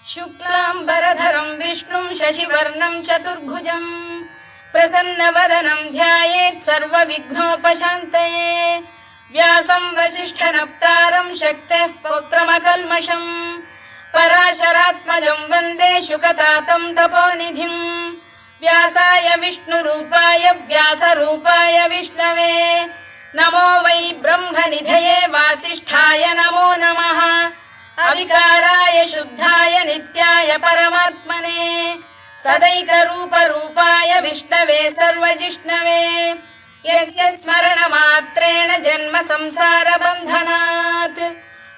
शुक्लाम्बरधरं विष्णुं शशिवर्णं चतुर्भुजं प्रसन्नवदनं ध्यायेत् सर्वविघ्नोपशान्तये। व्यासं वसिष्ठनप्तारं शक्तेः पौत्रमकल्मषं पराशरात्मजं वन्दे शुकतातं तपोनिधिम्। व्यासाय विष्णुरूपाय व्यासरूपाय विष्णवे नमो वै ब्रह्मनिधये वासिष्ठाय नमो नमः। अविकाराय शुद्धाय नित्याय परमात्मने सदैकरूपरूपाय विष्णवे सर्वजिष्णवे यस्य स्मरणमात्रेण जन्म संसारबन्धनात्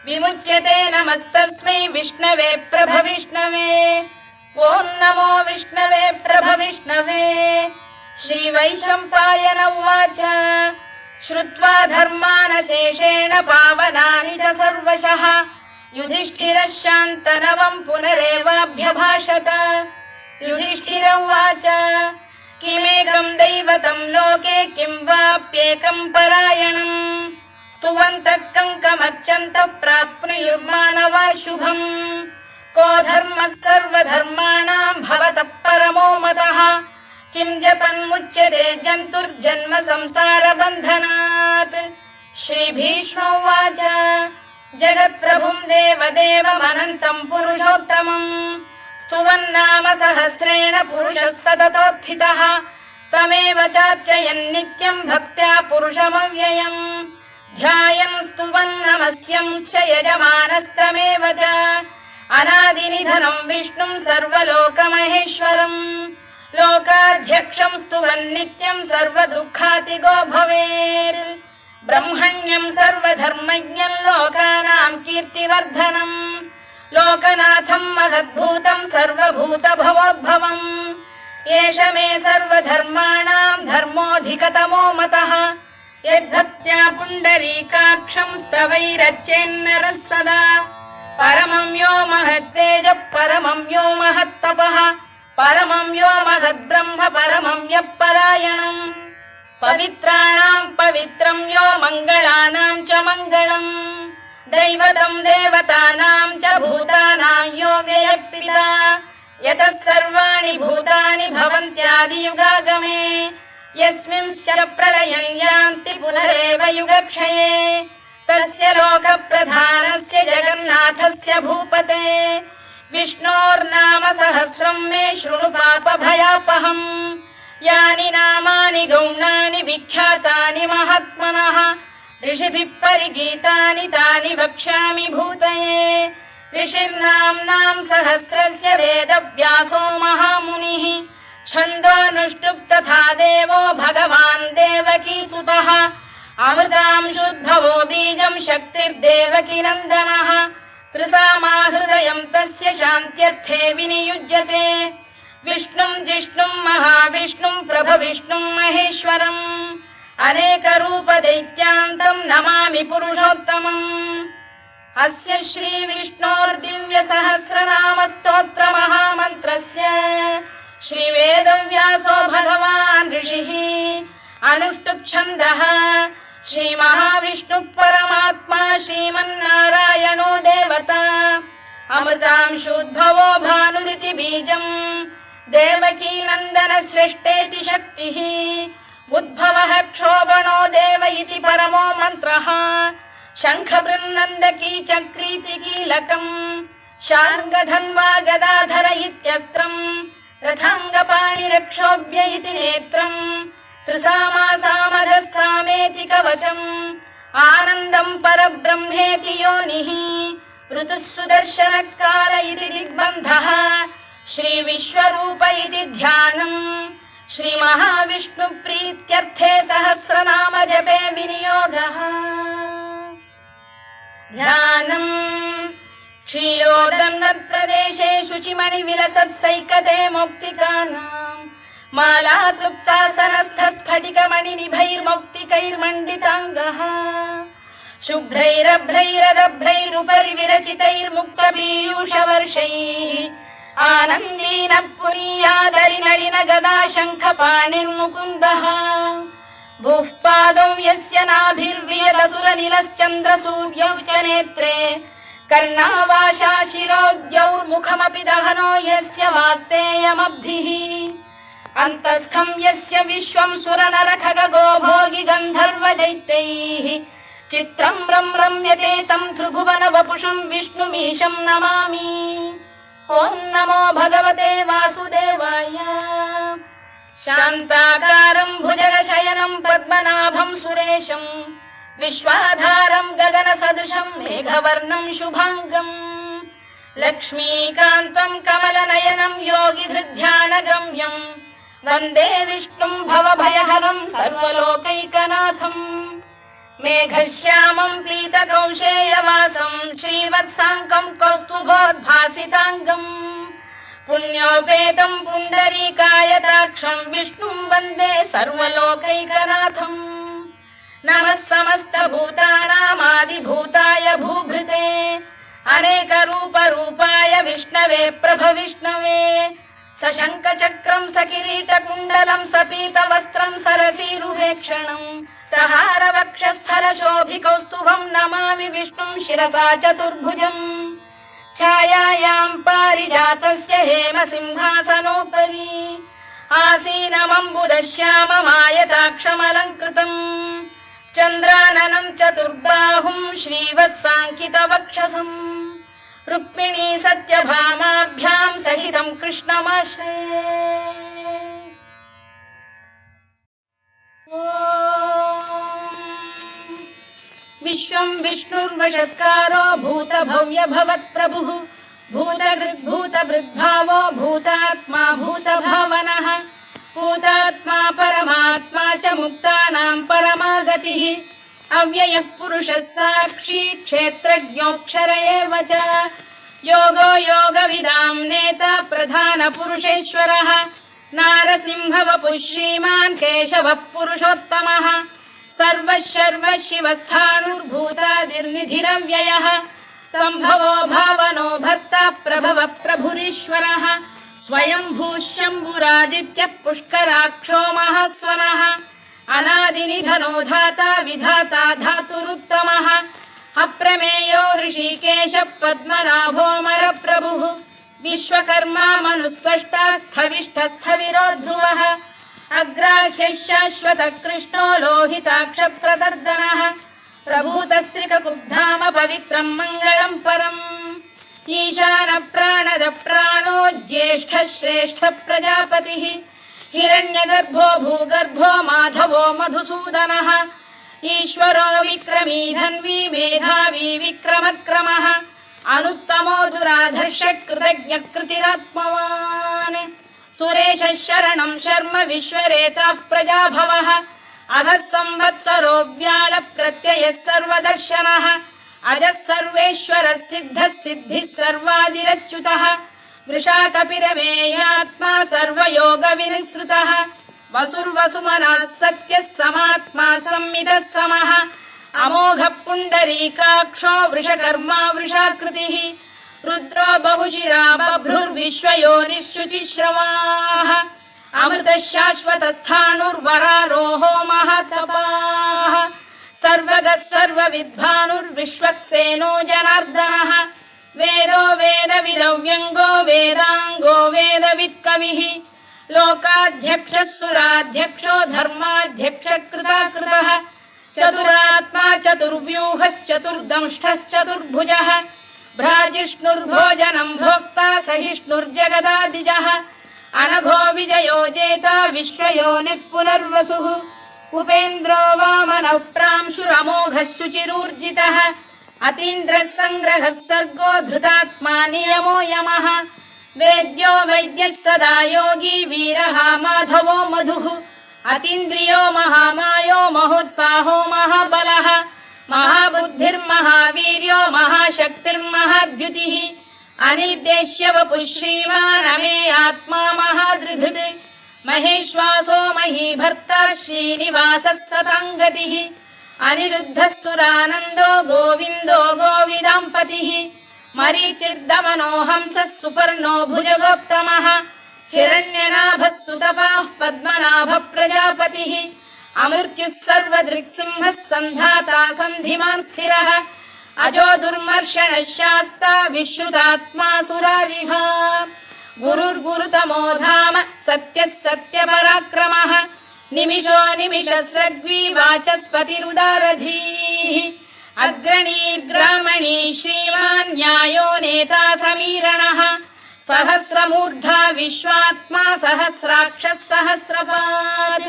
विमुच्यते। नमस्तस्मै विष्णवे प्रभविष्णवे। ॐ नमो विष्णवे प्रभविष्णवे। श्रीवैशम्पायन उवाच श्रुत्वा धर्मानशेषेण पावनानि च सर्वशः युधिष्ठिरः शान्तनवं पुनरेवाभ्यभाषत। युधिष्ठिर उवाच किमेकं दैवतं लोके किं वाप्येकं परायणम् स्तुवन्तः कङ्कमर्चन्तः प्राप्नुयुर्मानवाः शुभम्। को धर्मः सर्वधर्माणां भवतः परमो मतः किं जपन्मुच्यते जन्तुर्जन्म संसारबन्धनात्। श्रीभीष्म उवाच जगत्प्रभुं देवदेवमनन्तं पुरुषोत्तमं स्तुवन्नाम सहस्रेण पुरुषः सततोत्थितः तमेव चार्चयन्नित्यं भक्त्या पुरुषमव्ययम् ध्यायन् स्तुवन् नमस्यं च यजमानस्तमेव च अनादिनिधनं विष्णुं सर्वलोकमहेश्वरं लोकाध्यक्षं स्तुवन्नित्यं सर्वदुःखातिगो भवेत्। ब्रह्मण्यं सर्वधर्मज्ञं लोकानां कीर्तिवर्धनं लोकनाथं महद्भूतं सर्वभूतभवोद्भवम् एष मे सर्वधर्माणां धर्मोऽधिकतमो मतः यद्भक्त्या पुण्डरीकाक्षं स्तवैरच्चेन्नरः सदा। परमं यो महत्तेजः परमं यो महत्तपः परमं यो महद्ब्रह्म परमं यः परायणम् पवित्राणां पवित्रं यो मङ्गलानां च मङ्गलम् दैवतं देवतानां च भूतानां यो व्ययः यतः सर्वाणि भूतानि भवन्त्यादियुगागमे यस्मिंश्च प्रलयं यान्ति पुनरेव युगक्षये तस्य लोकप्रधानस्य जगन्नाथस्य भूपते विष्णोर्नाम सहस्रं मे शृणु पापभयापहम्। यानि नामानि गौणानि विख्यातानि महात्मनः ऋषिभिः परिगीतानि तानि वक्ष्यामि भूतये। ऋषिर्नाम्नां सहस्रस्य वेदव्यासो महामुनिः छन्दोऽनुष्टुप् तथा देवो भगवान् देवकीसुतः अमृतांशुद्भवो बीजं शक्तिर्देवकी नन्दनः त्रिसामा हृदयं तस्य शान्त्यर्थे विनियुज्यते। विष्णुं जिष्णुं महाविष्णुं प्रभविष्णुं महेश्वरम् अनेकरूपदैत्यान्तं नमामि पुरुषोत्तमम्। अस्य श्रीविष्णोर्दिव्यसहस्रनामस्तोत्रमहामन्त्रस्य श्रीवेदव्यासो भगवान् ऋषिः अनुष्टुप्-छन्दः श्रीमहाविष्णुः परमात्मा श्रीमन्नारायणो देवता अमृतांशुद्भवो भानुरिति बीजम् देवकी नन्दन सृष्टेति शक्तिः उद्भवः क्षोभणो देव इति परमो मन्त्रः शङ्खबृन्नन्दकी चक्रीति कीलकम् शार्ङ्गधन्वा गदाधर इत्यस्त्रम् रथाङ्गपाणिरक्षोभ्य इति नेत्रम् त्रिसामा सामगः सामेति कवचम् आनन्दं परब्रह्मेति योनिः ऋतुः सुदर्शनकाल इति दिग्बन्धः श्रीविश्वरूप इति ध्यानम् श्रीमहाविष्णुप्रीत्यर्थे सहस्रनाम जपे विनियोगः। ध्यानम् क्षीरोदन्वत्प्रदेशे शुचिमणिविलसत्सैकते मौक्तिकानाम् मालाक्लुप्तासनस्थस्फटिकमणिनिभैर्मौक्तिकैर्मण्डिताङ्गः शुभ्रैरभ्रैरदभ्रैरुपरि विरचितैर्मुक्तपीयूषवर्षैः आनन्दीन पुरीयादरिनलिन गदा शङ्खपाणिर्मुकुन्दः भूः पादौ यस्य नाभिर्वियदसुरनिलश्चन्द्रसूर्यौ च नेत्रे कर्णावाशा शिरोद्यौर्मुखमपि दहनो यस्य वास्तेयमब्धिः अन्तस्थं यस्य विश्वं सुरनरखगो भोगि गन्धर्वदैत्यैः चित्रं रम्यते तं त्रिभुवन वपुषं विष्णुमीशं नमामि। ॐ नमो भगवते वासुदेवाय। शान्ताकारं भुजगशयनं पद्मनाभं सुरेशं विश्वाधारं गगनसदृशं मेघवर्णं शुभाङ्गम् लक्ष्मीकान्तं कमलनयनं योगिधृध्यानगम्यं वन्दे विष्णुं भवभयहरं सर्वलोकैकनाथम्। मेघश्यामं पीतकौशेयवासं श्रीवत्साङ्कं कौस्तुभोद्भासिताङ्गम् पुण्योपेतं पुण्डरीकायताक्षं विष्णुं वन्दे सर्वलोकैकनाथम्। नमः समस्तभूतानामादिभूताय भूभृते अनेकरूपरूपाय विष्णवे प्रभविष्णवे सशङ्खचक्रं सकिरीटकुण्डलं सपीतवस्त्रं सरसीरुहेक्षणं सहारवक्षस्थलशोभिकौस्तुभं नमामि विष्णुं शिरसा चतुर्भुजम्। छायायां पारिजातस्य हेमसिंहासनोपरि आसीनमम्बुदश्याममायताक्षमलङ्कृतम् चन्द्राननं चतुर्बाहुं श्रीवत्साङ्कितवक्षसम् रुक्मिणी सत्यभामाभ्यां सहितं कृष्णमाश्रये। विश्वं विष्णुर्वषत्कारो भूतभव्य भवत्प्रभुः भूतभृद्भावो भूतात्मा भूतभावनः भूतात्मा परमात्मा च मुक्तानां परमागतिः अव्ययः पुरुषः साक्षी क्षेत्रज्ञोऽक्षर एव च योगो योगविदां नेता प्रधानपुरुषेश्वरः नारसिंहवपुः श्रीमान् केशवः पुरुषोत्तमः सर्वशर्व शिवस्थाणुर्भूतादिर्निधिरव्ययः सम्भवो भावनो भर्ता प्रभवः प्रभुरीश्वरः स्वयंभूः शम्भुरादित्यः पुष्कराक्षो महास्वनः अनादिनिधनो धाता विधाता धातुरुत्तमः अप्रमेयो ऋषिकेशः पद्मनाभोऽमर प्रभुः विश्वकर्मा मनुस्पष्टा स्थविष्ठस्थविरो ध्रुवः अग्राह्यः शाश्वतः कृष्णो लोहिताक्षप्रदर्दनः प्रभूतस्त्रिककुब्धाम पवित्रं मङ्गलं परम् ईशान प्राणद प्राणो ज्येष्ठः श्रेष्ठः प्रजापतिः हिरण्यगर्भो भूगर्भो माधवो मधुसूदनः ईश्वरो विक्रमी धन्वी मेधावी विक्रमक्रमः अनुत्तमो दुराधर्षः कृतज्ञः कृतिरात्मवान् सुरेशः शरणं शर्म विश्वरेताः प्रजाभवः अधः संवत्सरो व्याल प्रत्ययः सर्वदर्शनः अजः सर्वेश्वरः सिद्धः सिद्धिः सर्वादिरच्युतः वृषाकपिरमेयात्मा सर्वयोगविनिसृतः वसुर्वसुमनः सत्यः समात्मा संमितः समः अमोघः पुण्डरीकाक्षो वृषकर्मा वृषाकृतिः रुद्रो बहुशिरा बभ्रुर्विश्वयोनिश्चुतिश्रवाः अमृतः शाश्वतस्थाणुर्वरारोहो महातपाः सर्वगः सर्वविद्भानुर्विश्वक्सेनो जनार्दनः वेदो वेदविदव्यङ्गो वेदाङ्गो वेदवित्कविः लोकाध्यक्षः सुराध्यक्षो धर्माध्यक्षः कृताकृतः चतुरात्मा चतुर्व्यूहश्चतुर्दंष्टश्चतुर्भुजः भ्राजिष्णुर्भोजनं भोक्ता सहिष्णुर्जगदादिजः अनघो विजयो जेता विश्वयोनिः पुनर्वसुः उपेन्द्रो वामनः प्रांशुरमोघः शुचिरूर्जितः अतीन्द्रः सङ्ग्रहः सर्गो धृतात्मा नियमो यमः वेद्यो वैद्यः सदा योगी वीरः माधवो मधुः अतीन्द्रियो महामायो महोत्साहो महाबलः महाबुद्धिर्महावीर्यो महाशक्तिर्महाद्युतिः अनिर्देश्य वपुः श्रीमान् अमे आत्मा महाधृधृत् महेश्वासो महीभर्ता श्रीनिवासः सताङ्गतिः अनिरुद्धः सुरानन्दो गोविन्दो गोविदाम्पतिः मरीचिर्दमनो हंसः सुपर्णो भुजगोत्तमः हिरण्यनाभः सुतपाः पद्मनाभः प्रजापतिः अमृत्युः सर्वदृक्सिंहः सन्धाता सन्धिमान् स्थिरः अजो दुर्मर्षणः शास्ता विश्रुतात्मा सुरारिः गुरुर्गुरुतमो धाम सत्यः सत्यपराक्रमः निमिषो निमिषस्रग्वी वाचस्पतिरुदारधीः अग्रणीर्ग्रामणी श्रीमान् न्यायो नेता समीरणः सहस्रमूर्धा विश्वात्मा सहस्राक्षः सहस्रपात्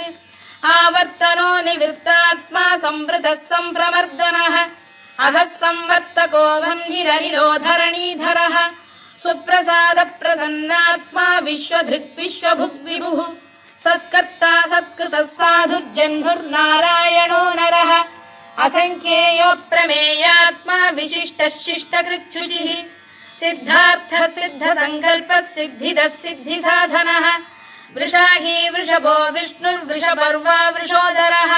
आवर्तनो निवृत्तात्मा संवृतः सम्प्रमर्दनः अधः संवर्तको वह्निरनिरोधरणीधरः सुप्रसाद प्रसन्नात्मा विश्वधृक् विश्वभुग्विभुः सत्कर्ता सत्कृतः साधुर्जह्नुर्नारायणो नरः असंख्येयो प्रमेयात्मा विशिष्टः शिष्टकृच्छुचिः सिद्धार्थः सिद्धसङ्कल्पः सिद्धिदः सिद्धिसाधनः वृषाही वृषभो विष्णुर्वृषपर्वा वृषोदरः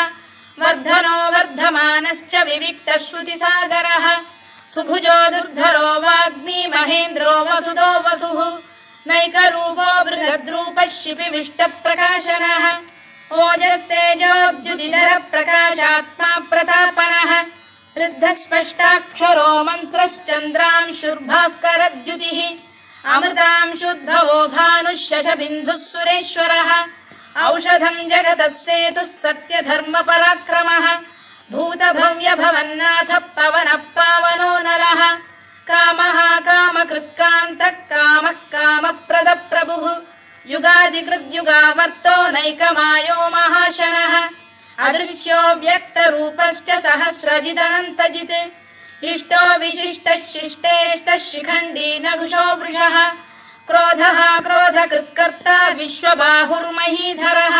वर्धनो वर्धमानश्च विविक्तः श्रुतिसागरः सुभुजो दुर्धरो वाग्मी महेन्द्रो वसुदो वसुः नैकरूपो बृहद्रूपः शिपिविष्टप्रकाशनः ओजस्तेजोद्युदिधरः प्रकाशात्मा प्रतापनः वृद्धस्पष्टाक्षरो मन्त्रश्चन्द्रांशुर्भास्करद्युतिः अमृतांशुद्धवो भानुः शशबिन्दुः सुरेश्वरः औषधम् जगतः सेतुः सत्यधर्मपराक्रमः भूतभव्यभवन्नाथः पवनः पावनो नरः कामः कामकृत्कान्तः कामः कामप्रदप्रभुः युगादिकृद्युगावर्तो नैकमायो महाशनः अदृश्यो व्यक्तरूपश्च सहस्रजिदनन्तजित् इष्टो विशिष्टः शिष्टेष्टः शिखण्डी नघुषो वृषः क्रोधः क्रोधकृत्कर्ता विश्वबाहुर्महीधरः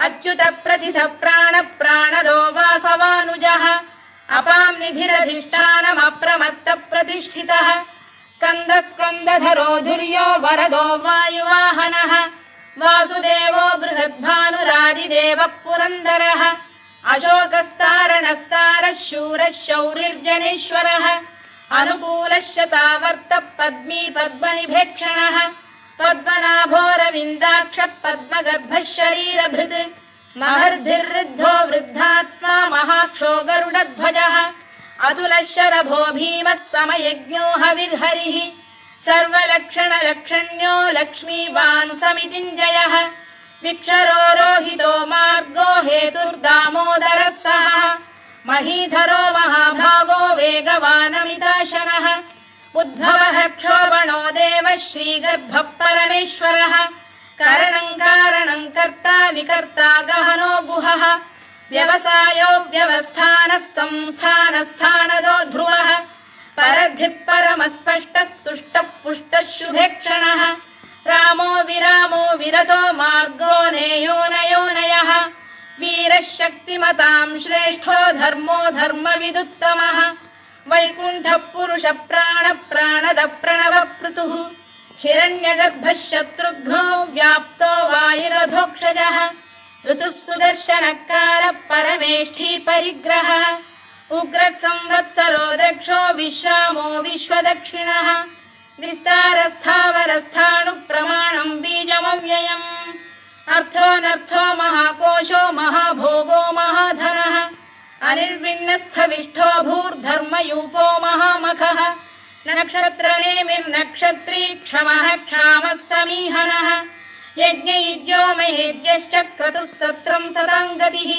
अच्युत प्रतिथ प्राण प्राणदो वासवानुजः अपां निधिरधिष्ठानमप्रमत्त प्रतिष्ठितः स्कन्द स्कन्दधरो धुर्यो वरदो वायुवाहनः वासुदेवो बृहद्भानुरादिदेवः पुरन्दरः अशोकस्तारणस्तारः शूरः शौरिर्जनेश्वरः अनुकूलः शतावर्तः पद्मी पद्मनिभेक्षणः पद्मनाभोरविन्दाक्षः पद्मगर्भः शरीरभृत् महर्धिर्वृद्धो वृद्धात्मा महाक्षो गरुडध्वजः अतुलः शरभो भीमः समयज्ञो हविर्हरिः सर्वलक्षणलक्षण्यो लक्ष्मीवान् समितिञ्जयः विक्षरो रोहितो मार्गो हेतुर्दामोदरः सः महीधरो महाभागो वेगवानमिताशनः उद्भवः क्षोभणो देवः श्रीगर्भः परमेश्वरः करणम् कारणम् कर्ता विकर्ता गहनो गुहः व्यवसायो व्यवस्थानः संस्थानस्थानदो ध्रुवः परद्धिः परमस्पष्टस्तुष्टः पुष्टः शुभेक्षणः रामो विरामो विरतो मार्गो नेयोनयोनयः वीरः शक्तिमताम् श्रेष्ठो धर्मो धर्मविदुत्तमः वैकुण्ठः पुरुष प्राण प्राणद प्रणवपृतुः हिरण्यगर्भः शत्रुघ्नो व्याप्तो वायुरधोक्षजः ऋतुः सुदर्शनकारः परमेष्ठी परिग्रहः उग्रः संवत्सरो दक्षो विश्रामो विश्वदक्षिणः विस्तारस्थावरस्थाणुः प्रमाणम् बीजमव्ययम् अर्थोऽनर्थो महाकोशो महाभोगो महाधनः अनिर्विण्णस्थविष्ठो भूर्धर्मयूपो महामखः नक्षत्रनेमिर्नक्षत्री क्षमः क्षामः समीहनः यज्ञयुज्यो महेज्यश्च क्रतुः सत्रम् सदाम् गतिः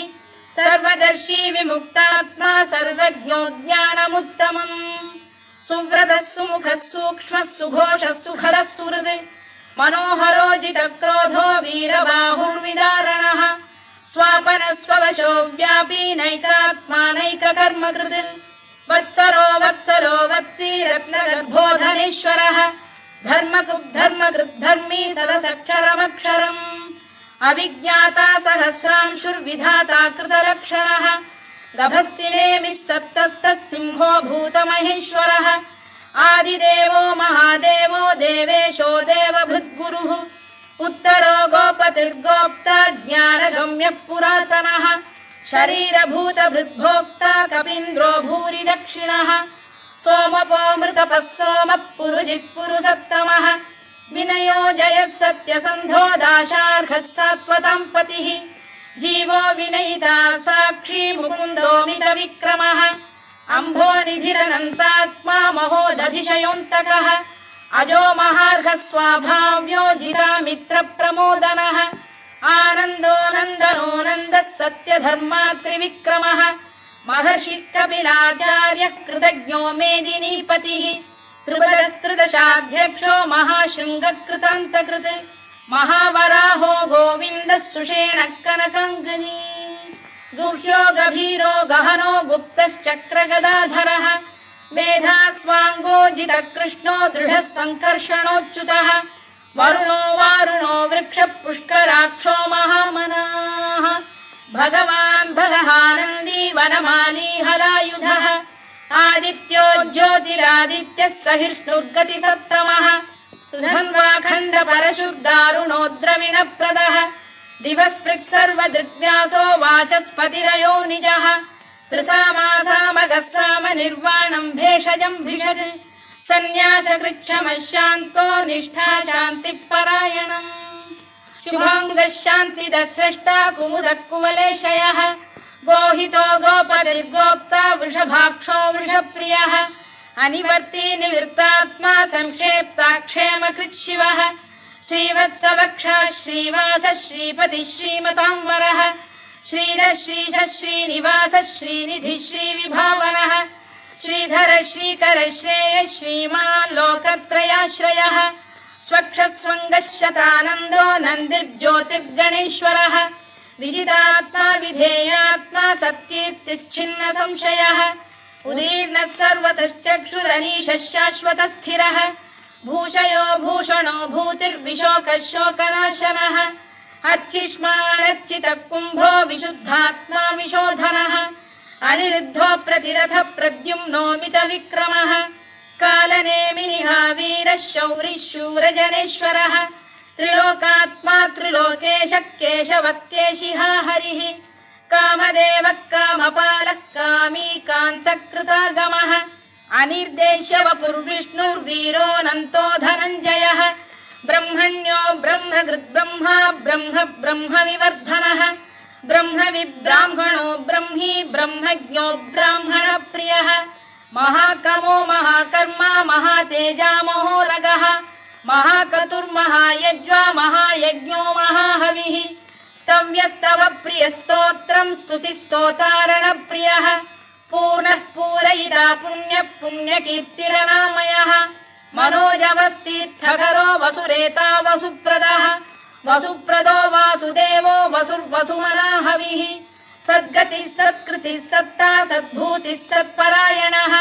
सर्वदर्शी विमुक्तात्मा सर्वज्ञो ज्ञानमुत्तमम् सुव्रतः सुमुखः सूक्ष्मः सुघोषः सुखदः सुहृद् मनोहरो जितक्रोधो वीरबाहुर्विदारणः स्वापनः स्ववशो व्यापी नैकात्मा नैककर्मकृत् वत्सरो वत्सलो वत्सी रत्नगर्भोधनेश्वरः धर्मकृद्धर्मी सदसक्षरमक्षरम् अविज्ञाता सहस्रांशुर्विधाता कृतलक्षणः गभस्तिनेमिः सप्तस्तः सिंहो भूतमहेश्वरः आदिदेवो महादेवो देवेशो देवभृद्गुरुः उत्तरो गोपतिर्गोप्ता ज्ञानगम्यः पुरातनः शरीरभूतभृद्भोक्ता कपीन्द्रो भूरि दक्षिणः सोमपोऽमृतपः सोमः पुरुजिः पुरुषत्तमः विनयो जयः सत्यसन्धो दाशार्हः सात्वताम् पतिः जीवो विनयिता साक्षी मुकुन्दो मितविक्रमः अम्भोनिधिरनन्तात्मा महोदधिशयोऽन्तकः अजो महार्घः स्वाभाव्यो जितामित्रप्रमोदनः आनन्दो नन्दनो नन्दः सत्यधर्मा त्रिविक्रमः महर्षि कपिलाचार्यः कृतज्ञो मेदिनीपतिः त्रिपदस्त्रिदशाध्यक्षो महाशृङ्गकृतान्तकृत् महावराहो गोविन्दः सुषेणः कनकाङ्गनी गुह्यो गभीरो गहनो गुप्तश्चक्रगदाधरः मेधास्वाङ्गो जितकृष्णो दृढः सङ्कर्षणोच्युतः वरुणो वारुणो वृक्षः पुष्कराक्षो महामनाः भगवान् भगहानन्दी वनमाली हलायुधः आदित्यो ज्योतिरादित्यः सहिष्णुर्गतिसत्तमः सुधन्वाखण्ड परशुर्दारुणो द्रविणप्रदः दिवस्पृक् सर्वदृग्व्यासो वाचस्पतिरयो निजः त्रिसामासामगः साम निर्वाणम् भेषजम् भिषज सन्न्यासकृच्छमः शान्तो निष्ठा शान्तिः परायणम् शुभाङ्गः शान्तिदः स्रष्टा कुमुदः कुवलेशयः गोहितो गोपतिर्गोप्ता वृषभाक्षो वृषप्रियः अनिवर्ती निवृत्तात्मा संक्षेप्ताक्षेमकृच्छिवः श्रीवत्सवक्षः श्रीवासः श्रीपतिः श्रीमताम्बरः श्रीधः श्रीशः श्रीनिवासः श्रीनिधिः श्रीविभावनः श्रीधर श्रीकर श्रेयः श्रीमान् लोकत्रयाश्रयः स्वक्षः स्वङ्गः शतानन्दो नन्दिर्ज्योतिर्गणेश्वरः विजितात्मा विधेयात्मा सत्कीर्तिश्छिन्न संशयः उदीर्णः सर्वतश्चक्षुरनीशः शाश्वतस्थिरः भूषयो भूषणो भूतिर्विशोकः शोकनाशनः अर्चिष्मानर्चितः कुम्भो विशुद्धात्मा विशोधनः अनिरुद्धो प्रतिरथ प्रद्युम्नो मितविक्रमः कालनेमिनिहा वीरः शौरिः शूरजनेश्वरः त्रिलोकात्मा त्रिलोकेशः केशवः केशिहा हरिः कामदेवः कामपालः कामी कान्तकृतागमः अनिर्देश्य वपुर्विष्णुर्वीरोऽनन्तो धनञ्जयः ब्रह्मण्यो ब्रह्मकृद्ब्रह्मा ब्रह्म ब्रह्मविवर्धनः ब्रह्मविब्राह्मणो ब्रह्मी ब्रह्मज्ञो ब्राह्मणप्रियः महाकमो महाकर्मा महातेजा महोरगः महाक्रतुर्महायज्वा महायज्ञो महाहविः स्तव्यस्तव प्रियस्तोत्रम् स्तुतिस्तोतारणप्रियः पूर्णः पूरयिता पुण्यः पुण्यकीर्तिरनामयः मनोजवस्तीर्थकरो वसुरेता वसुप्रदः वसुप्रदो वासुदेवो वसुर्वसुमनाहविः सद्गतिः सत्कृतिः सत्ता सद्भूतिः सत्परायणः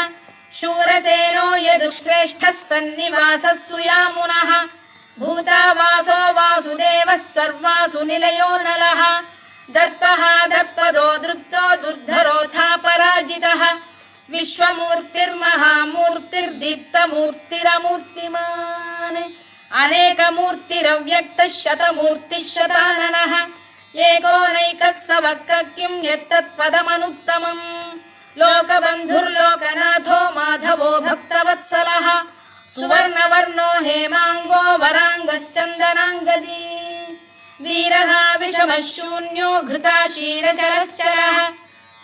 शूरसेनो यदुश्रेष्ठः सन्निवासः सुयामुनः भूतावासो वासुदेवः सर्वासु निलयो नलः दर्पः दर्पदो दृप्तो दुर्धरोऽथा पराजितः विश्वमूर्तिर्महामूर्तिर्दीप्तमूर्तिरमूर्तिमान् अनेकमूर्तिरव्यक्तः शतमूर्तिः शताननः एकोनैकः स वक्र किं यत्तत्पदमनुत्तमम् लोकबन्धुर्लोकनाथो माधवो भक्तवत्सलः सुवर्णवर्णो हेमाङ्गो वराङ्गश्चन्दनाङ्गदी वीरः विषमः शून्यो घृताशीरचरश्चरः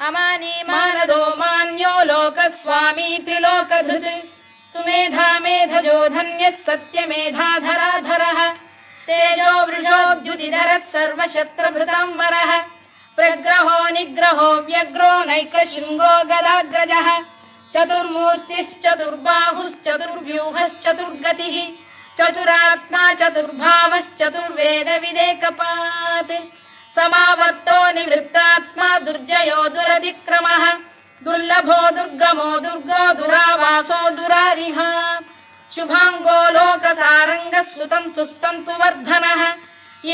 अमानी मानदो मान्यो लोकस्वामी त्रिलोकधृत् सुमेधा मेधजो धन्यः सत्यमेधाधराधरः तेजो वृषोद्युतिधरः सर्वशत्रभृताम्बरः प्रग्रहो निग्रहो व्यग्रो नैकशृङ्गो गदाग्रजः चतुर्मूर्तिश्चतुर्बाहुश्चतुर्व्यूहश्चतुर्गतिः चतुरात्मा चतुर्भावश्चतुर्वेदविदेकपात् समावर्तो निवृत्तात्मा दुर्जयो दुरतिक्रमः दुर्लभो दुर्गमो दुर्गो दुरावासो दुरारिः शुभाङ्गो लोकसारङ्गः स्तुतन्तु वर्धनः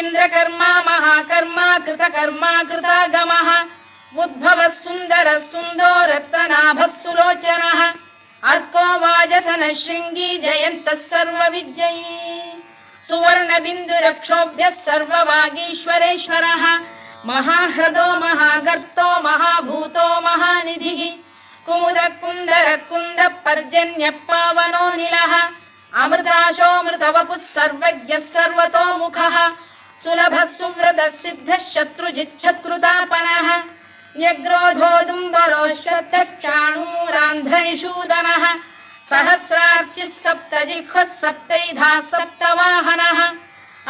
इन्द्रकर्मा महाकर्मा कृतकर्मा कृतागमः उद्भवः सुन्दरः सुन्दो रत्ननाभः सुलोचनः अर्को वाजसनः शृङ्गी जयन्तः सर्वविजयी सुवर्णबिन्दुरक्षोभ्यः सर्ववागीश्वरेश्वरः महाह्रदो महागर्तो महाभूतो महानिधिः कुमुदकुन्दरकुन्दः पर्जन्यः पावनो निलः अमृताशोऽमृतवपुः सर्वज्ञः सर्वतोमुखः सुलभः सुव्रतः सिद्धः शत्रुजिच्छत्रुतापनः न्यग्रोधोदुम्बरोश्चतश्चाणूरान्ध्रैषूदनः सहस्रार्चिः सप्तजिह्वः सप्तैधा सप्तवाहनः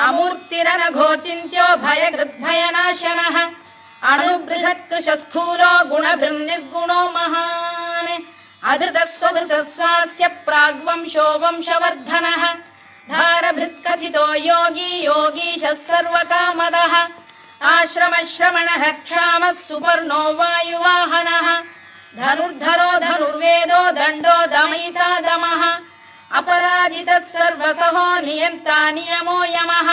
अमूर्तिरनघोचिन्त्यो भयकृद्भयनाशनः अणुबृहत्कृशस्थूलो गुणभृन्निर्गुणो महान् अधृतस्वधृतस्वास्य प्राग्वंशो वंशवर्धनः भारभृत्कथितो योगी योगीशः सर्वकामदः आश्रमश्रमणः क्षामः सुपर्णो वायुवाहनः धनुर्धरो धनुर्वेदो दण्डो दमयिता दमः अपराजितः सर्वसहो नियन्ता नियमो यमः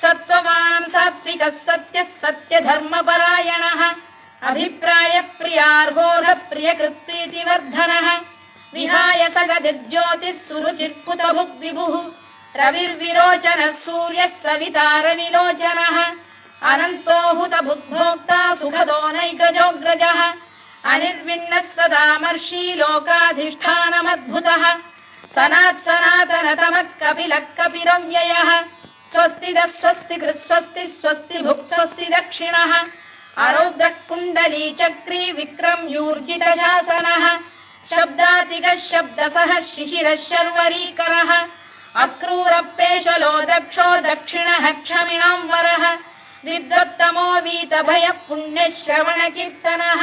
सत्त्ववान् सात्विकः सत्यः सत्यधर्मपरायणः अभिप्रायप्रियार्होः प्रियकृत्प्रीतिवर्धनः विहाय सगदिर्ज्योतिः सुरुचिर्पुतभुग्विभुः रविर्विरोचनः सूर्यः सविता रविलोचनः अनन्तो हुतभुग्भोक्ता सुखदो नैकजोऽग्रजः अनिर्विण्णः सदामर्षी लोकाधिष्ठानमद्भुतः सनातनतमः कपिलः कपिरव्ययः स्वस्तिदः स्वस्तिकृत् स्वस्तिः स्वस्ति भुक् स्वस्ति दक्षिणः आरौद्रः कुण्डली चक्री विक्रम्यूर्जितशासनः शब्दातिगः शब्दसः शिशिरः शर्वरीकरः अक्रूरपेशलो दक्षो दक्षिणः क्षमिणां वरः विद्वत्तमो वीतभयः पुण्यश्रवणकीर्तनः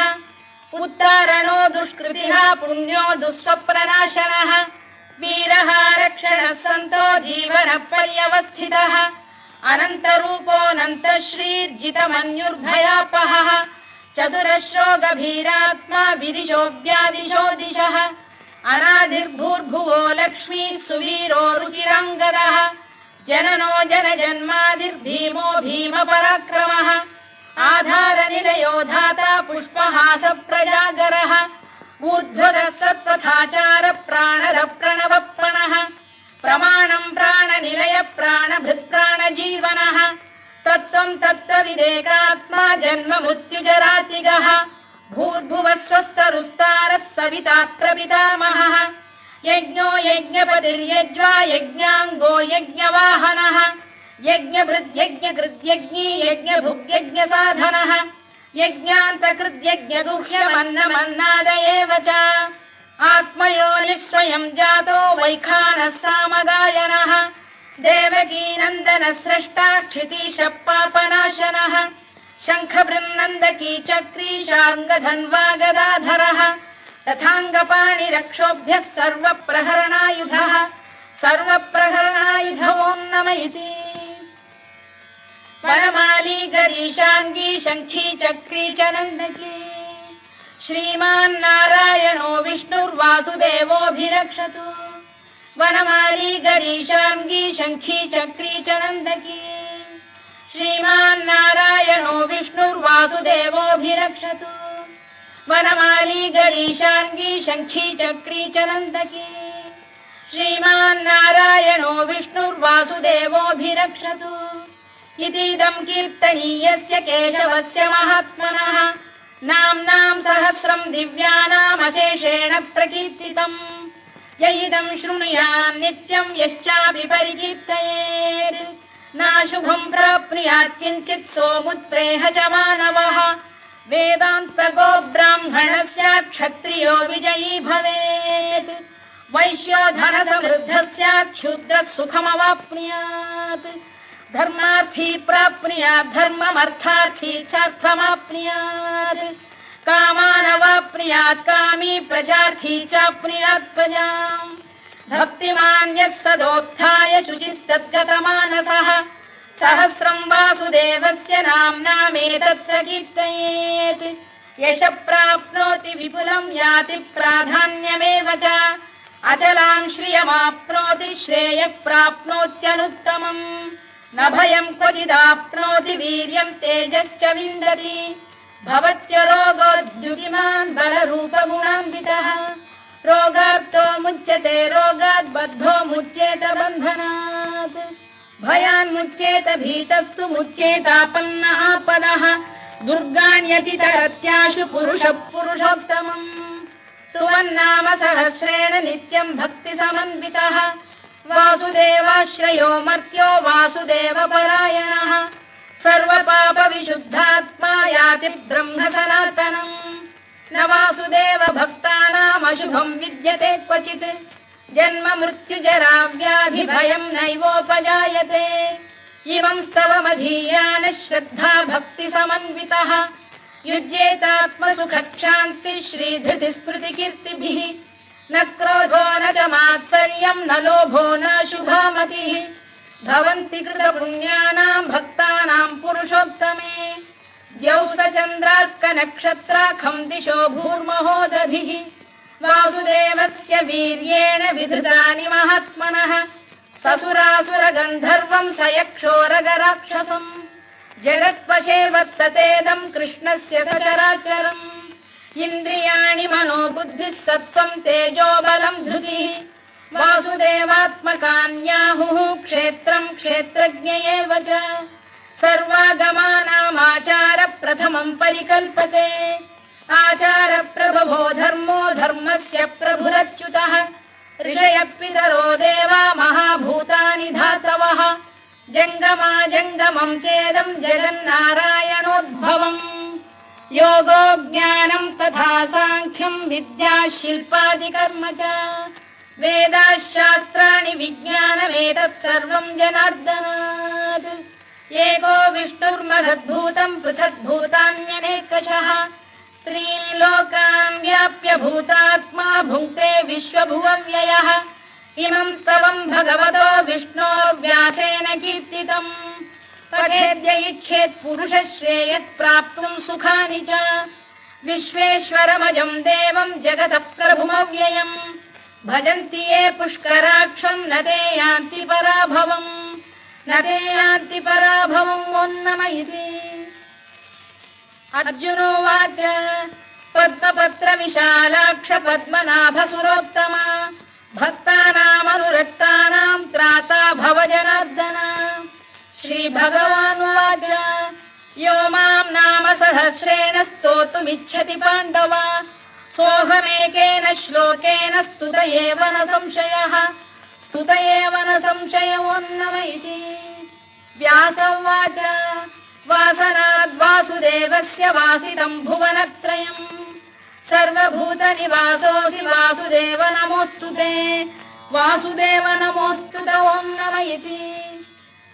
उत्तारणो दुष्कृतिः पुण्यो दुःस्वप्ननाशनः वीरः रक्षणः सन्तो जीवनपर्यवस्थितः अनन्तरूपोऽनन्तश्रीर्जितमन्युर्भयापहः चतुरश्रो गभीरात्मा विदिशो व्यादिशो दिशः अनादिर्भूर्भुवो लक्ष्मी सुवीरो रुचिराङ्गदः जननो जनजन्मादिर्भीमो भीमपराक्रमः आधारनिलयो धाता पुष्पहास प्रजागरः ऊर्ध्वरः सत्पथाचार प्राणद प्रणवप्रणः प्रमाणं प्राणनिलय प्राणभृत् प्राणजीवनः तत्त्वं तत्त्वविदेकात्मा जन्म मृत्युजरातिगः भूर्भुवः स्वस्तरुस्तारः सविता प्रपितामहः यज्ञो यज्ञपतिर्यज्वा यज्ञाङ्गो यज्ञवाहनः यज्ञभृद्यज्ञकृद्यज्ञी यज्ञभुग्यज्ञसाधनः यज्ञान्तकृद्यज्ञगुह्यमन्नमन्नाद एव च आत्मयोनिः स्वयं जातो वैखानः सामगायनः देवकीनन्दनः स्रष्टा क्षितीशः पापनाशनः शङ्खबृन्नन्दकी चक्री शार्ङ्गधन्वा गदाधरः रथाङ्गपाणिरक्षोभ्यः सर्वप्रहरणायुधः सर्वप्रहरणायुध ॐ नम इति वनमाली गरीशाङ्गी शङ्खी चक्री च नन्दकी श्रीमान्नारायणो विष्णुर्वासुदेवोऽभिरक्षतु वनमाली गरीशाङ्गी शङ्खी चक्री च नन्दकी श्रीमान्नारायणो विष्णुर्वासुदेवोऽभिरक्षतु वनमाली गरीशाङ्गी शङ्खी चक्री च नन्दकी श्रीमान्नारायणो विष्णुर्वासुदेवोऽभिरक्षतु इतीदं कीर्तनीयस्य केशवस्य महात्मनः नाम्नां सहस्रं दिव्यानामशेषेण प्रकीर्तितम् य इदं शृणुयात् नित्यं यश्चापि परिकीर्तयेत् नाशुभं प्राप्नुयात् किञ्चित् सोमुत्प्रेह च मानवः वेदान्तको ब्राह्मणः स्यात् क्षत्रियो विजयी भवेत् वैश्यो धनसमृद्धः स्यात् शूद्रः सुखमवाप्नुयात् धर्मार्थी प्राप्नुयात् धर्ममर्थार्थी चार्थमाप्नुयात् कामानवाप्नुयात् कामी प्रजार्थी चाप्नुयात् प्रजाम् भक्तिमान् यः सदोत्थाय शुचिस्तद्गतमानसः सहस्रं वासुदेवस्य नाम्नामेतत्र कीर्तयेत् यशः प्राप्नोति विपुलं याति प्राधान्यमेव च अचलां श्रियमाप्नोति श्रेयः प्राप्नोत्यनुत्तमम् न भयं क्वचिदाप्नोति वीर्यं तेजश्च विन्दति भवत्य रोगोद्युतिमान् बलरूपगुणान्वितः रोगार्तो मुच्यते रोगात् बद्धो मुच्येत बन्धनात् भयान्मुच्येत भीतस्तु मुच्येतापन्न आपदः दुर्गाण्यतितरत्याशु पुरुषः पुरुषोत्तमम् सुवन्नाम सहस्रेण नित्यं भक्तिसमन्वितः वासुदेवाश्रयो मर्त्यो वासुदेवपरायणः सर्वपापविशुद्धात्मा याति ब्रह्म सनातनम् न वासुदेव भक्तानाम् अशुभं विद्यते क्वचित् जन्म मृत्युजरा व्याधि भयं नैवोपजायते इमं स्तवमधीयानः श्रद्धा भक्ति समन्वितः युज्येतात्मसुखक्षान्तिः श्रीधृतिस्मृतिकीर्तिभिः न क्रोधो न च मात्सर्यं न लोभो न शुभामतिः भवन्ति कृतपुण्यानां भक्तानां पुरुषोत्तमे द्यौः स चन्द्रार्कनक्षत्राखं दिशो भूर्महोदधिः वासुदेवस्य वीर्येण विधृतानि महात्मनः ससुरासुरगन्धर्वं स यक्षोरगराक्षसम् जगत्वशे वर्ततेदं कृष्णस्य सचराचरम् इन्द्रियाणि मनो बुद्धिः सत्त्वं तेजो बलं धृतिः वासुदेवात्मकान्याहुः क्षेत्रं क्षेत्रज्ञ एव च सर्वागमानामाचार प्रथमं परिकल्पते आचार प्रभवो धर्मो धर्मस्य प्रभुरच्युतः ऋषयः पितरो देवा महाभूतानि धातवः जङ्गमा जङ्गमं चेदं जगन्नारायणोद्भवम् योगो ज्ञानं तथा साङ्ख्यं विद्या शिल्पादिकर्म च वेदाः शास्त्राणि विज्ञानमेतत् सर्वं जनार्दनात् एको विष्णुर्महद्भूतं पृथग्भूतान्यनेकशः त्रीन् लोकान् व्याप्य भूतात्मा भुङ्क्ते विश्वभुवव्ययः इमं स्तवं भगवतो विष्णोर्व्यासेन कीर्तितम् पठेद्य इच्छेत् पुरुषः श्रेयत् प्राप्तुं सुखानि च विश्वेश्वरमजं देवं जगतः प्रभुमव्ययम् भजन्ति ये पुष्कराक्षं न ते यान्ति पराभवम् न ते यान्ति पराभवम् ओन्नम इति अर्जुनोवाच पद्मपत्र विशालाक्ष पद्मनाभ सुरोत्तमा भक्तानामनुरक्तानां त्राता भव जनार्दन श्रीभगवानुवाच यो मां नाम सहस्रेण स्तोतुमिच्छति पाण्डव सोऽहमेकेन श्लोकेन स्तुत एव न संशयः स्तुत एव न संशयोऽन्नम इति व्यास उवाच वासनाद् वासुदेवस्य वासितं भुवनत्रयम् सर्वभूतनिवासोऽसि वासुदेव नमोऽस्तु ते वासुदेव नमोऽस्तु ते ओन्नम इति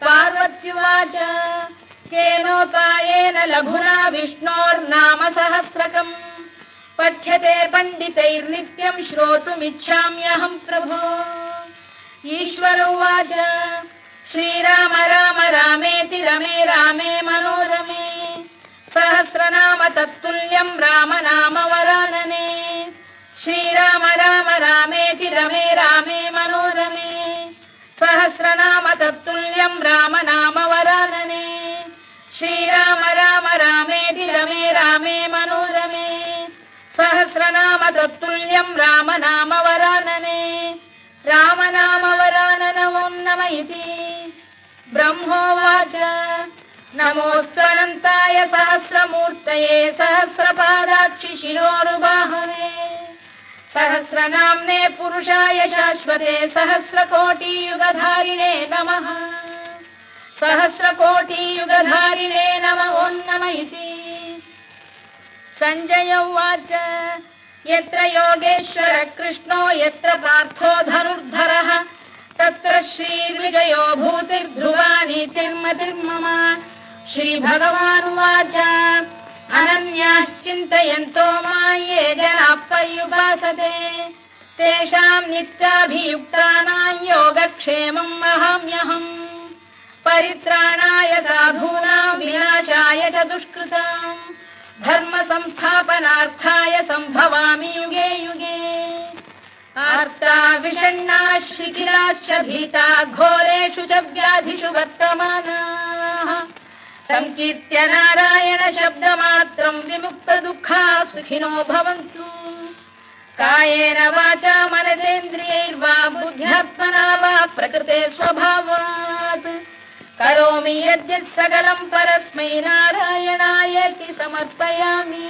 पार्वत्युवाच केनोपायेन लघुना विष्णोर्नाम सहस्रकम् पठ्यते पण्डितैर्नित्यं श्रोतुमिच्छाम्यहं प्रभो ईश्वर उवाच श्रीराम राम रामेति रमे रामे मनोरमे सहस्रनाम तत्तुल्यं राम नाम वरानने श्रीराम राम रामेति रमे रामे मनोरमे सहस्रनाम तत्तुल्यं राम नाम वरानने श्रीराम राम रामेति रमे रामे मनोरमे सहस्रनाम तत्तुल्यं राम नाम वरानने राम नाम वरानन ओन्नम इति ब्रह्मोवाच नमोऽस्त्वनन्ताय सहस्रमूर्तये सहस्रपादाक्षि शिरोरुबाहवे सहस्रनाम्ने पुरुषाय शाश्वते सहस्रकोटियुगधारिणे नमः सहस्रकोटियुगधारिणे नमः ओन्नम इति सञ्जय उवाच यत्र योगेश्वर कृष्णो यत्र पार्थो धनुर्धरः तत्र श्रीर्विजयो भूतिर्ध्रुवा नीतिर्मतिर्मम श्रीभगवानुवाच अनन्याश्चिन्तयन्तो मां ये जनाः पर्युपासते तेषां नित्याभियुक्तानां योगक्षेमं वहाम्यहम् परित्राणाय साधूनां विनाशाय च दुष्कृतां धर्म संस्थापनार्थाय सम्भवामि युगे युगे आर्ता विषण्णाः शिथिलाश्च भीता घोरेषु च व्याधिषु वर्तमानाः संकीर्त्य नारायण शब्दमात्रं विमुक्तदुःखाः सुखिनो भवन्तु कायेन वाचा मनसेन्द्रियैर्वा बुद्ध्यात्मना वा प्रकृते स्वभावात् करोमि यद्यत् सकलं परस्मै नारायणायेति समर्पयामि।